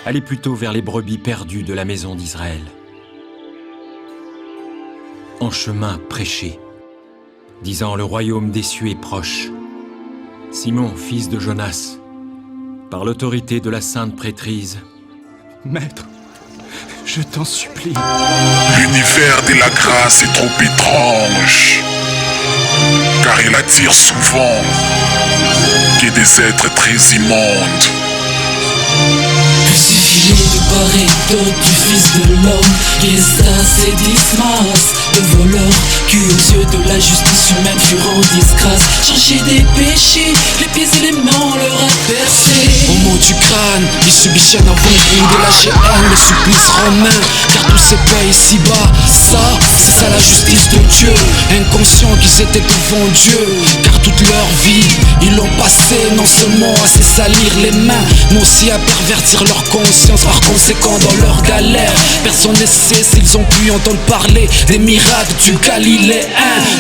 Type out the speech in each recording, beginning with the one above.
allez plutôt vers les brebis perdues de la maison d'Israël. En chemin, prêchez, disant le royaume des cieux est proche. Simon, fils de Jonas, par l'autorité de la sainte prêtrise. Maître, je t'en supplie. L'univers de la grâce est trop étrange, car il attire souvent que des êtres très immondes. Crucifié de part et d'autre du fils de l'homme, Gestas et Dismas, de voleurs qui aux yeux de la justice humaine furent en disgrâce. Chargés des péchés, les pieds et les mains on leur a percé. Au mot du crâne, ils subissent un avant-goût de la GN, le supplice romain, car tout se paye ici-bas. Ça, c'est ça la justice de Dieu, inconscients qu'ils étaient devant Dieu, car toute leur vie, ils l'ont passé non seulement à se salir les mains, mais aussi à pervertir leur conscience. Par conséquent, dans leur galère, personne ne sait s'ils ont pu entendre parler des miracles du Galiléen.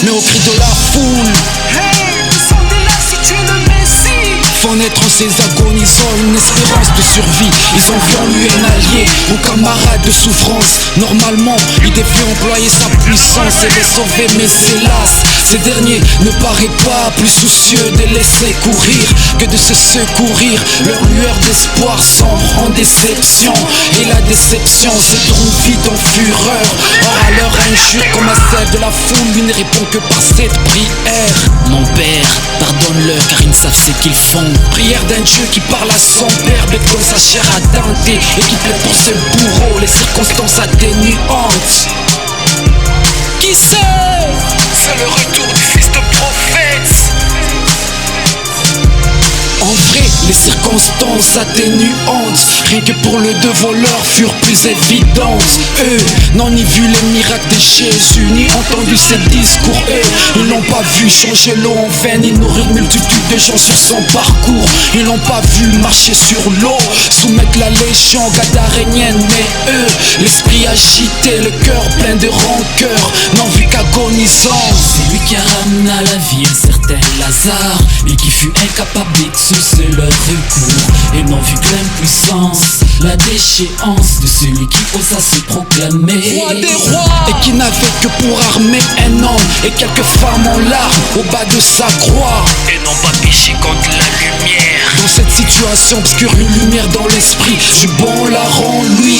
Mais au cri de la foule, hey, descendez là si tu es le Messie. font naître en ces agonisants une espérance de survie. Ils ont vu en lui un allié ou camarade de souffrance. Normalement, il devait employer sa puissance et les sauver, mais hélas, ces derniers ne paraissent pas plus soucieux de laisser courir que de se secourir. Leur lueur d'espoir sombre en déception, et la déception se tourne vite en fureur. Or à leur injure comme à celle de la foule, lui ne répond que par cette prière. Mon Père, pardonne-leur car ils ne savent ce qu'ils font. Prière d'un Dieu qui parle à son père, bête comme sa chair à tenter, et qui plaide pour ses bourreaux, les circonstances atténuantes. Qui c'est le retour du fils de prophète. En vrai, les circonstances atténuantes, rien que pour le deux voleurs, furent plus évidentes. Eux n'ont ni vu les miracles de Jésus, ni entendu ses discours. Ils n'ont pas vu changer l'eau en vin, ni nourrir multitude de gens sur son parcours. Ils n'ont pas vu marcher sur l'eau, soumettre la légion gadarénienne. Mais eux, l'esprit agité, le cœur plein de rancœur, n'ont vu qu'agonisant. C'est lui qui a ramené à la vie un certain Lazare, mais qui fut incapable d'exaucer leur recours, et n'ont vu que l'impuissance, la déchéance de celui qui osa se proclamer roi des rois, et qui n'avait que pour armer un homme et quelques femmes en larmes au bas de sa croix, Et non pas péché contre la lumière. dans cette situation obscure, une lumière dans l'esprit du bon la rend lui.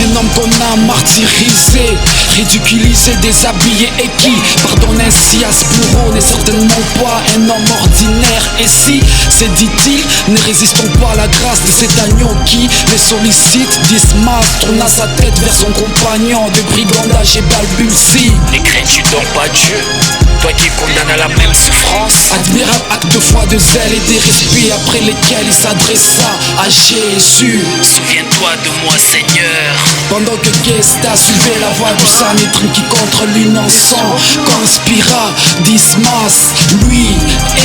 Un homme qu'on a martyrisé, ridiculisé, déshabillé, et qui pardonne ainsi à ce bourreau n'est certainement pas un homme ordinaire. Et si, se dit-il, ne résistons pas à la grâce de cet agneau qui les sollicite, Dismas tourna sa tête vers son compagnon de brigandage et balbutie. Ne crains-tu donc pas Dieu, toi qui condamnes à la même souffrance? Admirable acte de foi, de zèle et des respects après lesquels il s'adressa à Jésus. Souviens-toi de moi Seigneur. Pendant que Gestas suivait la voix du Sanhédrin qui contre l'innocent conspira, Dismas, lui,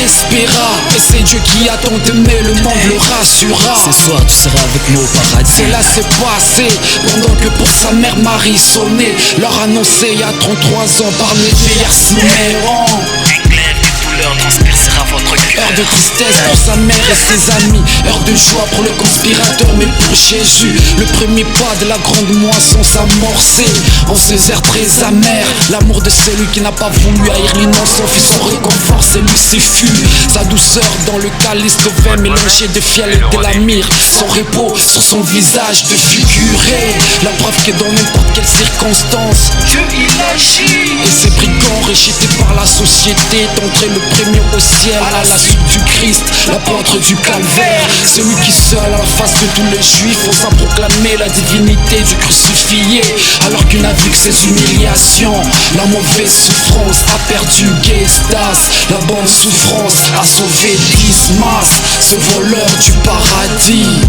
espéra. Et c'est Dieu qui a tant aimé, le monde le rassura. Ce soir tu seras avec nous au paradis. Cela s'est passé pendant que pour sa mère Marie sonnait, leur annoncé il y a 33 ans par le vieillard Siméon. Un glaive de douleur transpercera votre cœur. Heure de tristesse pour sa mère et ses amis, heure de joie pour le conspirateur, mais pour Jésus, le premier pas de la grande moisson s'amorçait. En ces airs très amers, l'amour de celui qui n'a pas voulu haïr l'innocent fut son réconfort, celui-ci fut sa douceur dans le calice de vin mélangé de fiel et de la myrrhe. Son repos sur son visage de figuré, la preuve que dans n'importe quelle circonstance, Dieu il agit. et ces brigands rejetés par la société d'entrer le premier au ciel à la suite du Christ, l'apôtre du calvaire, celui qui seul à la face de tous les juifs osa proclamer la divinité du crucifié, alors qu'il n'a vu que ses humiliations. La mauvaise souffrance a perdu Gestas, la bonne souffrance a sauvé Dismas, ce voleur du paradis.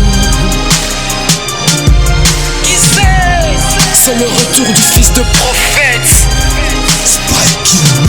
Qui c'est C'est le retour du fils de prophète. Spike.